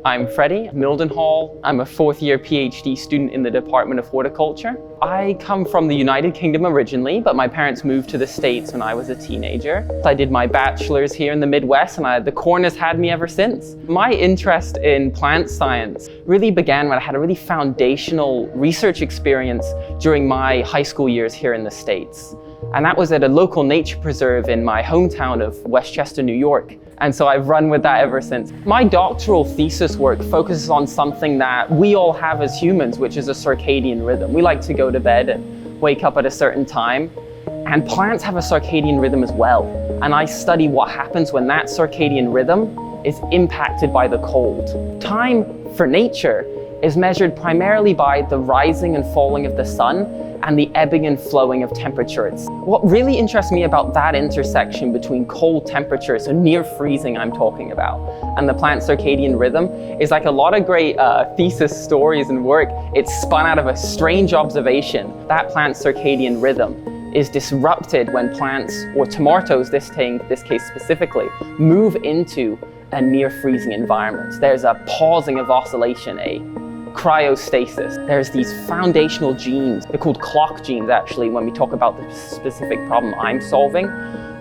I'm Freddie Mildenhall. I'm a fourth-year PhD student in the Department of Horticulture. I come from the United Kingdom originally, but my parents moved to the States when I was a teenager. I did my bachelor's here in the Midwest, and the corner's had me ever since. My interest in plant science really began when I had a really foundational research experience during my high school years here in the States. And that was at a local nature preserve in my hometown of Westchester, New York. And so I've run with that ever since. My doctoral thesis work focuses on something that we all have as humans, which is a circadian rhythm. We like to go to bed and wake up at a certain time. And plants have a circadian rhythm as well. And I study what happens when that circadian rhythm is impacted by the cold. Time for nature is measured primarily by the rising and falling of the sun and the ebbing and flowing of temperatures. What really interests me about that intersection between cold temperatures, so near freezing I'm talking about, and the plant circadian rhythm is like a lot of great thesis stories and work. It's spun out of a strange observation. That plant circadian rhythm is disrupted when plants, or tomatoes this case specifically, move into a near freezing environment. There's a pausing of oscillation, a cryostasis. There's these foundational genes, they're called clock genes actually when we talk about the specific problem I'm solving.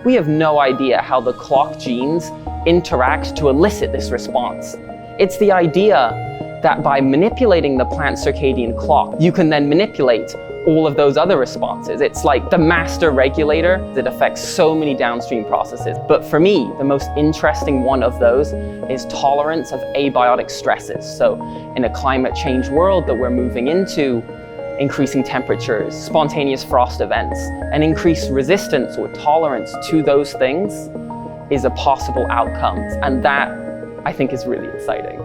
We have no idea how the clock genes interact to elicit this response. It's the idea that by manipulating the plant circadian clock, you can then manipulate all of those other responses. It's like the master regulator that affects so many downstream processes. But for me, the most interesting one of those is tolerance of abiotic stresses. So in a climate change world that we're moving into, increasing temperatures, spontaneous frost events, and increased resistance or tolerance to those things is a possible outcome. And that, I think, is really exciting.